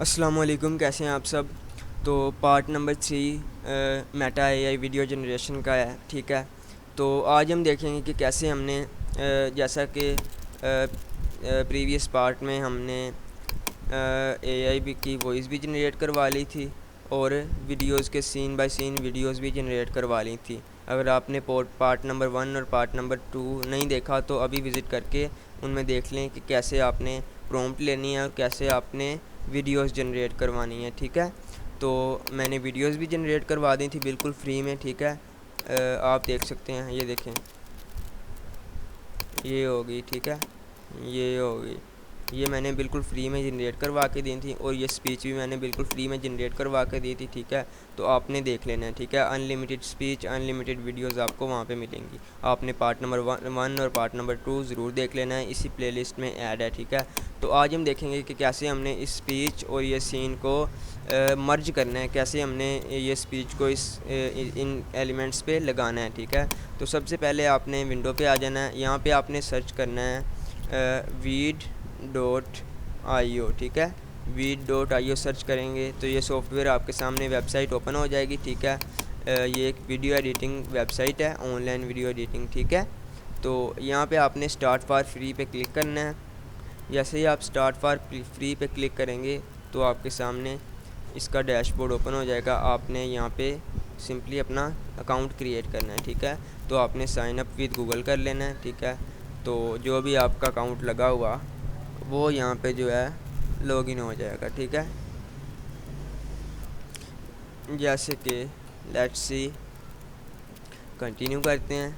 अस्सलाम वालेकुम, कैसे हैं आप सब। तो part number 3 Meta AI video generation का है, ठीक है। तो आज हम देखेंगे कि कैसे हमने जैसा कि प्रीवियस पार्ट में हमने एआई भी की वॉइस भी जनरेट करवा ली थी और वीडियोस के सीन बाय सीन वीडियोस भी जनरेट करवा ली थी। अगर आपने पार्ट नंबर 1 और पार्ट नंबर 2 नहीं देखा तो अभी विज़िट करके उनमें देख लें कि कैसे आपने प्रॉम्प्ट लेनी है और कैसे आपने वीडियोस जनरेट करवानी है, ठीक है। तो मैंने वीडियोस भी जनरेट करवा दी थी बिल्कुल फ्री में, ठीक है। आप देख सकते हैं, ये देखें, ये होगी, ठीक है, ये होगी। ये मैंने बिल्कुल फ्री में जनरेट करवा के दी थी और ये स्पीच भी मैंने बिल्कुल फ्री में जनरेट करवा के दी थी, ठीक है। तो आपने देख लेना है, ठीक है। अनलिमिटेड स्पीच, अनलिमिटेड वीडियोस आपको वहाँ पे मिलेंगी। आपने पार्ट नंबर 1 और पार्ट नंबर 2 ज़रूर देख लेना है, इसी प्लेलिस्ट में ऐड है, ठीक है। तो आज हम देखेंगे कि कैसे हमने इस स्पीच और ये सीन को मर्ज करना है, कैसे हमने ये स्पीच को इन एलिमेंट्स पे लगाना है, ठीक है। तो सबसे पहले आपने विंडो पे आ जाना है। यहाँ पे आपने सर्च करना है vid.io, ठीक है। vid.io सर्च करेंगे तो ये सॉफ्टवेयर आपके सामने वेबसाइट ओपन हो जाएगी, ठीक है। ये एक वीडियो एडिटिंग वेबसाइट है, ऑनलाइन वीडियो एडिटिंग, ठीक है। तो यहाँ पे आपने स्टार्ट फॉर फ्री पे क्लिक करना है। जैसे ही आप स्टार्ट फॉर फ्री पे क्लिक करेंगे तो आपके सामने इसका डैशबोर्ड ओपन हो जाएगा। आपने यहाँ पे सिंपली अपना अकाउंट क्रिएट करना है, ठीक है। तो आपने साइन अप विद गूगल कर लेना है, ठीक है। तो जो भी आपका अकाउंट लगा हुआ वो यहाँ पे जो है लॉगिन हो जाएगा, ठीक है। जैसे कि लेट्स सी, कंटिन्यू करते हैं,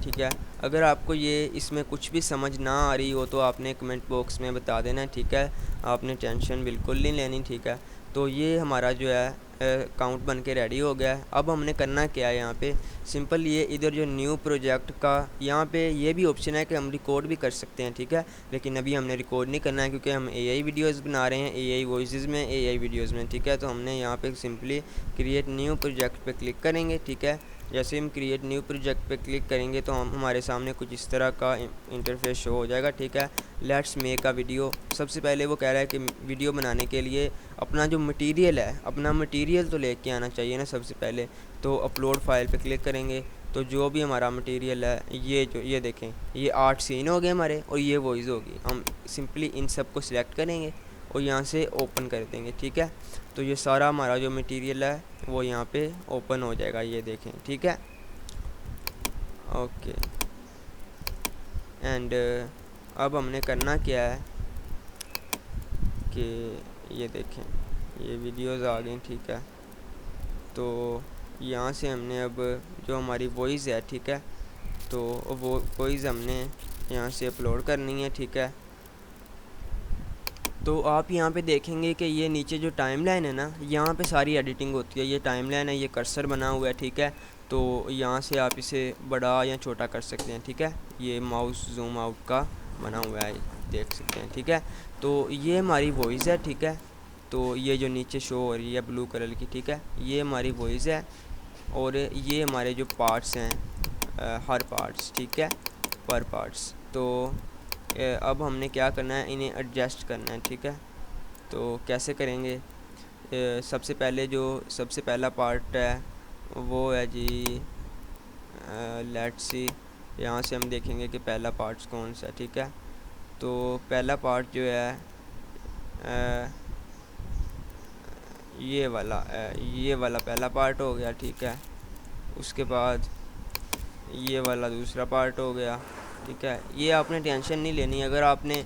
ठीक है। अगर आपको ये इसमें कुछ भी समझ ना आ रही हो तो आपने कमेंट बॉक्स में बता देना है, ठीक है। आपने टेंशन बिल्कुल नहीं लेनी, ठीक है। तो ये हमारा जो है अकाउंट बन के रेडी हो गया है। अब हमने करना क्या है, यहाँ पे सिंपल ये इधर जो न्यू प्रोजेक्ट का यहाँ पे ये भी ऑप्शन है कि हम रिकॉर्ड भी कर सकते हैं, ठीक है। लेकिन अभी हमने रिकॉर्ड नहीं करना है क्योंकि हम एआई वीडियोस बना रहे हैं, एआई वॉइसेस में, एआई वीडियोस में, ठीक है। तो हमने यहाँ पे सिंपली क्रिएट न्यू प्रोजेक्ट पे क्लिक करेंगे, ठीक है। जैसे हम क्रिएट न्यू प्रोजेक्ट पे क्लिक करेंगे तो हम हमारे सामने कुछ इस तरह का इंटरफेस शो हो जाएगा, ठीक है। Let's make a video. सबसे पहले वो कह रहा है कि वीडियो बनाने के लिए अपना जो मटेरियल है, अपना मटेरियल तो लेके आना चाहिए ना सबसे पहले। तो अपलोड फाइल पे क्लिक करेंगे तो जो भी हमारा मटेरियल है, ये देखें, ये 8 सीन हो गए हमारे और ये वॉइस होगी। हम सिंपली इन सब को सिलेक्ट करेंगे और यहाँ से ओपन कर देंगे, ठीक है। तो ये सारा हमारा जो मटेरियल है वो यहाँ पे ओपन हो जाएगा, ये देखें, ठीक है। ओके, एंड अब हमने करना क्या है कि ये देखें, ये वीडियोस आ गई, ठीक है। तो यहाँ से हमने अब जो हमारी वॉइस है, ठीक है, तो वो वॉइस हमने यहाँ से अपलोड करनी है, ठीक है। तो आप यहाँ पे देखेंगे कि ये नीचे जो टाइम लाइन है ना, यहाँ पे सारी एडिटिंग होती है। ये टाइम लाइन है, ये कर्सर बना हुआ है, ठीक है। तो यहाँ से आप इसे बड़ा या छोटा कर सकते हैं, ठीक है। ये माउस जूम आउट का बना हुआ है, देख सकते हैं, ठीक है। तो ये हमारी वॉइस है, ठीक है। तो ये जो नीचे शो हो रही है ब्लू कलर की, ठीक है, ये हमारी वॉइस है और ये हमारे जो पार्ट्स हैं, हर पार्ट्स, ठीक है, पर पार्ट्स। तो अब हमने क्या करना है, इन्हें एडजस्ट करना है, ठीक है। तो कैसे करेंगे, सबसे पहले जो सबसे पहला पार्ट है वो है जी, लेट्स सी, यहाँ से हम देखेंगे कि पहला पार्ट कौन सा है, ठीक है। तो पहला पार्ट जो है ये वाला पहला पार्ट हो गया, ठीक है। उसके बाद ये वाला दूसरा पार्ट हो गया, ठीक है। ये आपने टेंशन नहीं लेनी। अगर आपने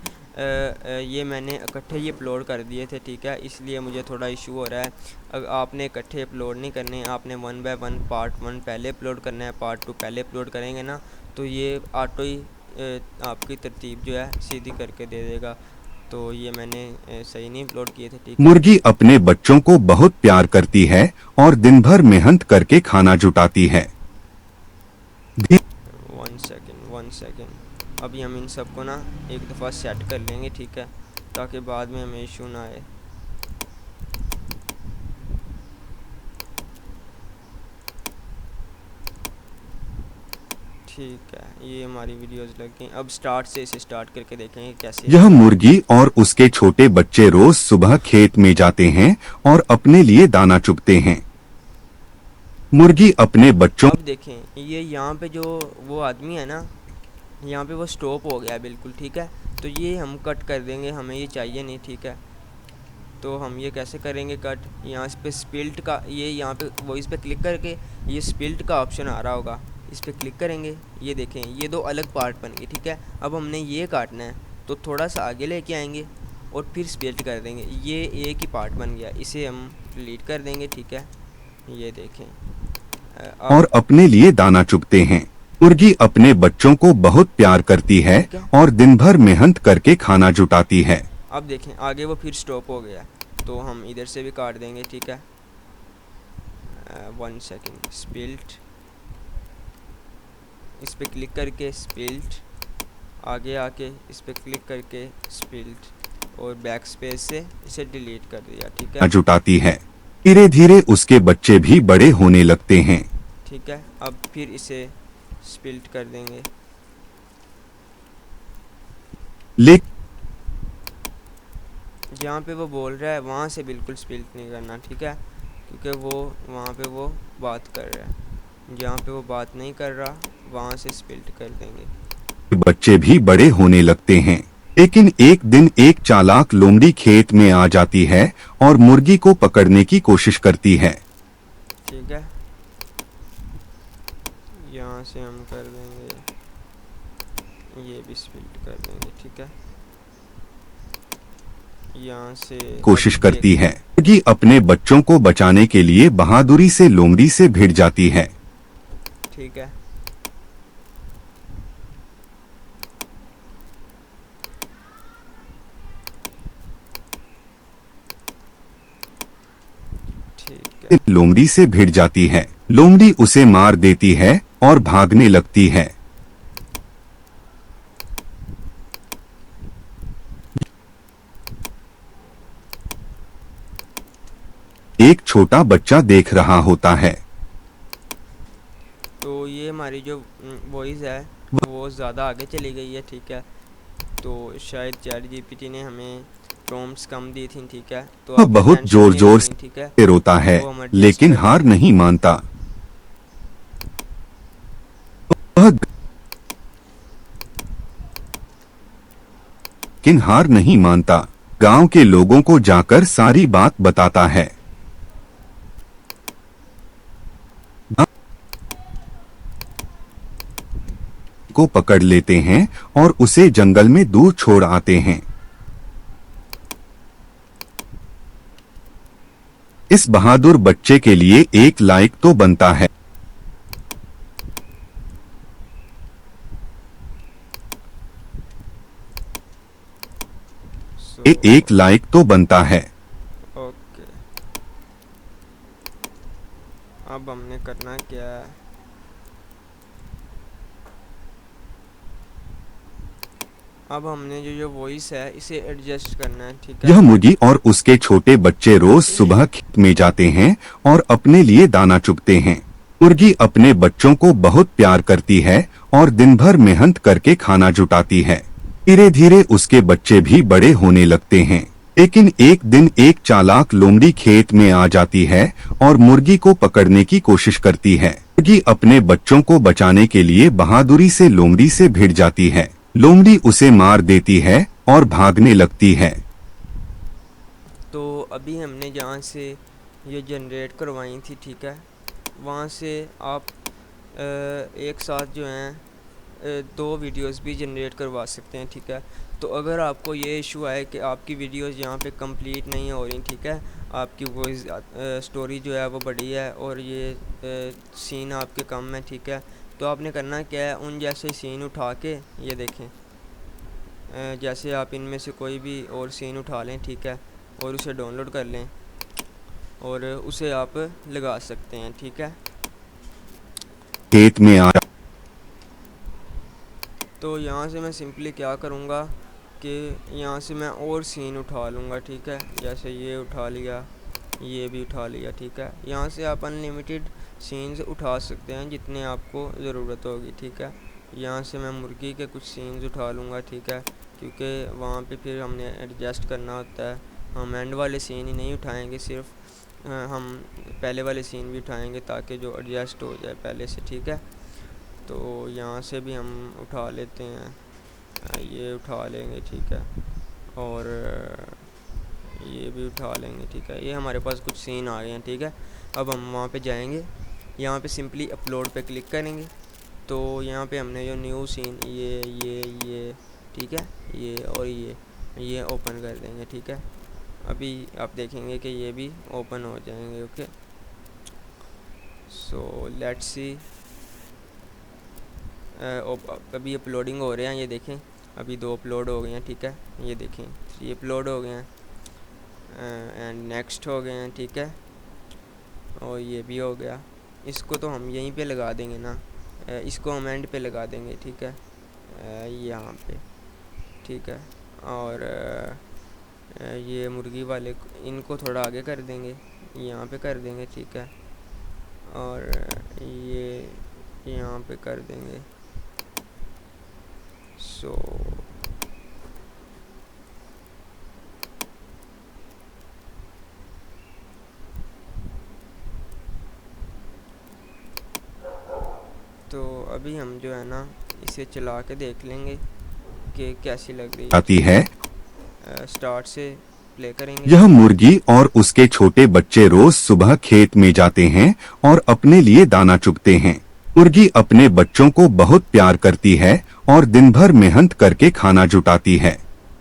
ये मैंने इकट्ठे ही अपलोड कर दिए थे, ठीक है, इसलिए मुझे थोड़ा इशू हो रहा है। अगर आपने इकट्ठे अपलोड नहीं करने, आपने 1 बाय 1 पार्ट 1 पहले अपलोड करना है, पार्ट 2 पहले अपलोड करेंगे ना तो ये ऑटो ही आपकी तरतीब जो है सीधी करके दे देगा। तो ये मैंने सही नहीं अपलोड किए थे, ठीक है। मुर्गी अपने बच्चों को बहुत प्यार करती है और दिन भर मेहनत करके खाना जुटाती है। 1 सेकेंड अभी हम इन सबको ना एक दफ़ा सेट कर लेंगे, ठीक है, ताकि बाद में हमें इशू ना आए। ठीक है, ये हमारी वीडियोस लग गई। अब स्टार्ट से इसे स्टार्ट करके देखेंगे कैसे। यह मुर्गी और उसके छोटे बच्चे रोज सुबह खेत में जाते हैं और अपने लिए दाना चुगते हैं। मुर्गी अपने बच्चों अब देखें, ये यहाँ पे जो वो आदमी है ना, यहाँ पे वो स्टॉप हो गया है बिल्कुल, ठीक है। तो ये हम कट कर देंगे, हमें ये चाहिए नहीं, ठीक है। तो हम ये कैसे करेंगे कट, यहाँ पे स्पिल्ट का, ये यहाँ पे वॉइस पे क्लिक करके ये स्पिल्ट का ऑप्शन आ रहा होगा, इस पर क्लिक करेंगे। ये देखें, ये दो अलग पार्ट बन गए, ठीक है। अब हमने ये काटना है तो थोड़ा सा आगे लेके आएंगे और फिर स्पिल्ट कर देंगे। ये एक ही पार्ट बन गया, इसे हम डिलीट कर देंगे, ठीक है। ये देखें और अपने लिए दाना चुगते हैं। मुर्गी अपने बच्चों को बहुत प्यार करती है ठीक है। और दिन भर मेहनत करके खाना जुटाती है। अब देखें आगे वो फिर स्टॉप हो गया, तो हम इधर से भी काट देंगे, ठीक है। 1 सेकेंड, स्पिल्ट, इस पे क्लिक करके स्पिल्ट, आगे आके इस पे क्लिक करके स्पिल्ट और बैक स्पेस से इसे डिलीट कर दिया, ठीक है। जुटाती है। धीरे धीरे उसके बच्चे भी बड़े होने लगते हैं। ठीक है, अब फिर इसे स्पिल्ट कर देंगे। लेकिन जहाँ पे वो बोल रहा है वहाँ से बिल्कुल स्पिल्ट नहीं करना, ठीक है, क्योंकि वो वहाँ पे वो बात कर रहा है। जहाँ पे वो बात नहीं कर रहा वहाँ से स्पिल्ट कर देंगे। बच्चे भी बड़े होने लगते हैं। लेकिन एक दिन एक चालाक लोमड़ी खेत में आ जाती है और मुर्गी को पकड़ने की कोशिश करती है। ठीक है, यहाँ से हम कर देंगे, ये भी स्पिल्ट कर देंगे, ठीक है। यहाँ से कोशिश करती है। मुर्गी अपने बच्चों को बचाने के लिए बहादुरी से लोमड़ी से भिड़ जाती है। ठीक है, ठीक है। लोमड़ी से भिड़ जाती है। लोमड़ी उसे मार देती है और भागने लगती है। एक छोटा बच्चा देख रहा होता है। तो ये हमारी जो वॉइस है वो ज़्यादा आगे चली गई है, ठीक है। तो शायद ChatGPT ने हमें प्रॉम्प्ट्स कम दी थी, ठीक है। तो वह आपको बहुत टेंशन जोर नहीं जोर लेनी, ठीक है। से रोता है, वो हम adjust लेकिन कर हार देंगे। नहीं मानता। वह लेकिन हार नहीं मानता। गांव के लोगों को जाकर सारी बात बताता है। को पकड़ लेते हैं और उसे जंगल में दूर छोड़ आते हैं। इस बहादुर बच्चे के लिए एक लाइक तो बनता है। एक लाइक तो बनता है। ओके, अब हमने करना क्या है, अब हमने जो वॉइस है इसे एडजस्ट करना है, ठीक है। यह मुर्गी और उसके छोटे बच्चे रोज सुबह खेत में जाते हैं और अपने लिए दाना चुगते हैं। मुर्गी अपने बच्चों को बहुत प्यार करती है और दिन भर मेहनत करके खाना जुटाती है। धीरे धीरे उसके बच्चे भी बड़े होने लगते हैं। लेकिन एक दिन एक चालाक लोमड़ी खेत में आ जाती है और मुर्गी को पकड़ने की कोशिश करती है। मुर्गी अपने बच्चों को बचाने के लिए बहादुरी से लोमड़ी से भिड़ जाती है। लोमड़ी उसे मार देती है और भागने लगती है। तो अभी हमने जहाँ से ये जनरेट करवाई थी, ठीक है, वहाँ से आप एक साथ जो हैं 2 वीडियोस भी जनरेट करवा सकते हैं, ठीक है। तो अगर आपको ये इशू आए कि आपकी वीडियोस यहाँ पे कंप्लीट नहीं हो रही, ठीक है, आपकी वॉइस स्टोरी जो है वो बड़ी है और ये सीन आपके कम है, ठीक है, तो आपने करना क्या है, उन जैसे सीन उठा के ये देखें, जैसे आप इनमें से कोई भी और सीन उठा लें, ठीक है, और उसे डाउनलोड कर लें और उसे आप लगा सकते हैं, ठीक है। खेत में आ तो यहाँ से मैं सिंपली क्या करूँगा कि यहाँ से मैं और सीन उठा लूँगा, ठीक है, जैसे ये उठा लिया, ये भी उठा लिया, ठीक है। यहाँ से आप अनलिमिटेड सीन्स उठा सकते हैं जितने आपको ज़रूरत होगी, ठीक है। यहाँ से मैं मुर्गी के कुछ सीन्स उठा लूँगा, ठीक है, क्योंकि वहाँ पे फिर हमने एडजस्ट करना होता है। हम एंड वाले सीन ही नहीं उठाएंगे, सिर्फ हम पहले वाले सीन भी उठाएंगे ताकि जो एडजस्ट हो जाए पहले से, ठीक है। तो यहाँ से भी हम उठा लेते हैं, ये उठा लेंगे, ठीक है, और ये भी उठा लेंगे, ठीक है। ये हमारे पास कुछ सीन आ गए हैं, ठीक है। अब हम वहाँ पे जाएंगे, यहाँ पे सिंपली अपलोड पे क्लिक करेंगे। तो यहाँ पे हमने जो न्यू सीन ये ठीक है, ये और ये ओपन कर देंगे, ठीक है। अभी आप देखेंगे कि ये भी ओपन हो जाएंगे, ओके। सो लेट्स सी, अभी अपलोडिंग हो रहे हैं, ये देखें, अभी 2 अपलोड हो गए हैं, ठीक है, ये देखें 3 अपलोड हो गए हैं, एंड नेक्स्ट हो गए हैं, ठीक है, और ये भी हो गया। इसको तो हम यहीं पे लगा देंगे ना, इसको हम एंड पे लगा देंगे, ठीक है, यहाँ पे, ठीक है। और ये मुर्गी वाले इनको थोड़ा आगे कर देंगे, यहाँ पे कर देंगे, ठीक है, और ये यहाँ पे कर देंगे। सो तो अभी हम जो है ना इसे चला के देख लेंगे कि कैसी लग रही आती है। स्टार्ट से प्ले करेंगे। यह मुर्गी और उसके छोटे बच्चे रोज सुबह खेत में जाते हैं और अपने लिए दाना चुगते हैं। मुर्गी अपने बच्चों को बहुत प्यार करती है और दिन भर मेहनत करके खाना जुटाती है।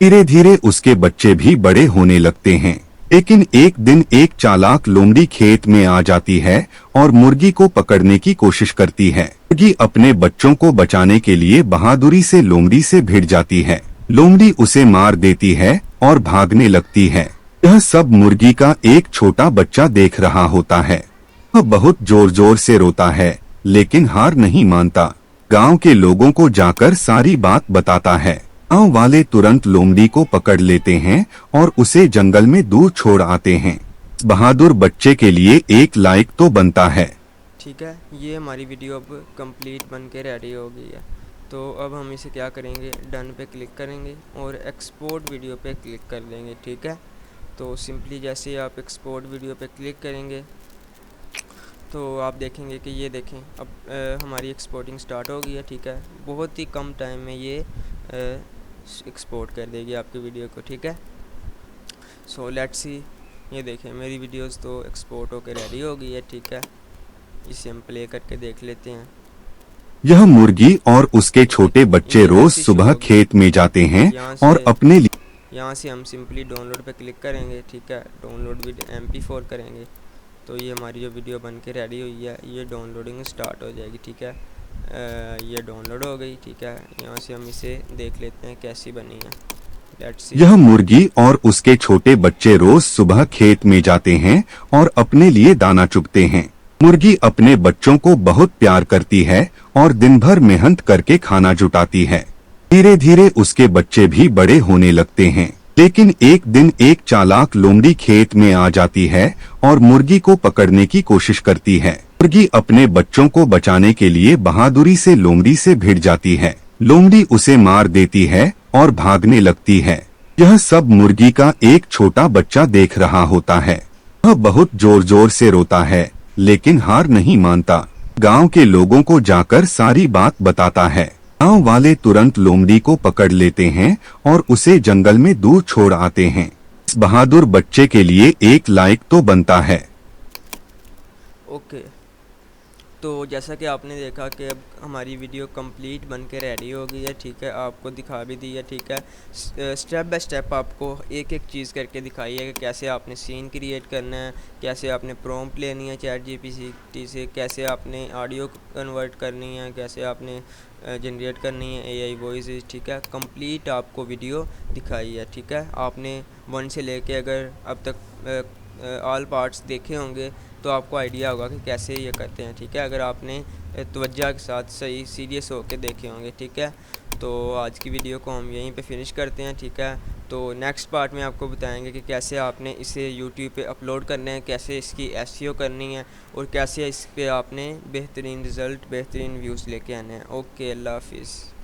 धीरे धीरे उसके बच्चे भी बड़े होने लगते हैं। लेकिन एक दिन एक चालाक लोमड़ी खेत में आ जाती है और मुर्गी को पकड़ने की कोशिश करती है। मुर्गी अपने बच्चों को बचाने के लिए बहादुरी से लोमड़ी से भिड़ जाती है। लोमड़ी उसे मार देती है और भागने लगती है। यह सब मुर्गी का एक छोटा बच्चा देख रहा होता है। वह बहुत जोर जोर से रोता है, लेकिन हार नहीं मानता। गांव के लोगों को जाकर सारी बात बताता है। गांव वाले तुरंत लोमड़ी को पकड़ लेते हैं और उसे जंगल में दूर छोड़ आते हैं। बहादुर बच्चे के लिए एक लाइक तो बनता है। ठीक है, ये हमारी वीडियो अब कंप्लीट बन के रेडी हो गई है। तो अब हम इसे क्या करेंगे, डन पे क्लिक करेंगे और एक्सपोर्ट वीडियो पे क्लिक कर देंगे, ठीक है। तो सिंपली जैसे ही आप एक्सपोर्ट वीडियो पे क्लिक करेंगे तो आप देखेंगे कि ये देखें अब हमारी एक्सपोर्टिंग स्टार्ट हो गई है, ठीक है। बहुत ही कम टाइम में ये एक्सपोर्ट कर देगी आपकी वीडियो को, ठीक है। सो लेट्स सी, ये देखें मेरी वीडियोस तो एक्सपोर्ट होकर रेडी हो गई है, ठीक है। इसे हम प्ले करके देख लेते हैं। यह मुर्गी और उसके छोटे बच्चे रोज सुबह खेत में जाते हैं और अपने लिए यहाँ से हम सिंपली डाउनलोड पे क्लिक करेंगे, ठीक है। डाउनलोड विद MP4 करेंगे तो ये हमारी जो वीडियो बन के रेडी हुई है ये डाउनलोडिंग स्टार्ट हो जाएगी, ठीक है। ये डाउनलोड हो गई, ठीक है। यहाँ से हम इसे देख लेते हैं कैसी बनी है। Let's see. यह मुर्गी और उसके छोटे बच्चे रोज सुबह खेत में जाते हैं और अपने लिए दाना चुगते हैं। मुर्गी अपने बच्चों को बहुत प्यार करती है और दिन भर मेहनत करके खाना जुटाती है। धीरे धीरे उसके बच्चे भी बड़े होने लगते हैं। लेकिन एक दिन एक चालाक लोमड़ी खेत में आ जाती है और मुर्गी को पकड़ने की कोशिश करती है। मुर्गी अपने बच्चों को बचाने के लिए बहादुरी से लोमड़ी से भिड़ जाती है। लोमड़ी उसे मार देती है और भागने लगती है। यह सब मुर्गी का एक छोटा बच्चा देख रहा होता है। वह बहुत जोर जोर से रोता है, लेकिन हार नहीं मानता। गांव के लोगों को जाकर सारी बात बताता है। गांव वाले तुरंत लोमड़ी को पकड़ लेते हैं और उसे जंगल में दूर छोड़ आते हैं। इस बहादुर बच्चे के लिए एक लाइक तो बनता है। ओके, तो जैसा कि आपने देखा कि अब हमारी वीडियो कंप्लीट बन के रेडी हो गई है, ठीक है। आपको दिखा भी दी है, ठीक है। स्टेप बाय स्टेप आपको एक एक चीज़ करके दिखाई है कि कैसे आपने सीन क्रिएट करना है, कैसे आपने प्रॉम्प्ट लेनी है ChatGPT से, कैसे आपने ऑडियो कन्वर्ट करनी है, कैसे आपने जनरेट करनी है AI वॉइस, ठीक है। कंप्लीट आपको वीडियो दिखाई है, ठीक है। आपने 1 से लेके अगर अब तक ऑल पार्ट्स देखे होंगे तो आपको आइडिया होगा कि कैसे ये करते हैं, ठीक है। अगर आपने तवज्जो के साथ सही सीरियस होकर देखे होंगे, ठीक है। तो आज की वीडियो को हम यहीं पे फिनिश करते हैं, ठीक है। तो नेक्स्ट पार्ट में आपको बताएंगे कि कैसे आपने इसे यूट्यूब पे अपलोड करना है, कैसे इसकी एसईओ करनी है और कैसे इस पे आपने बेहतरीन रिज़ल्ट, बेहतरीन व्यूज़ लेके आने हैं। ओके, अल्लाह हाफिज़।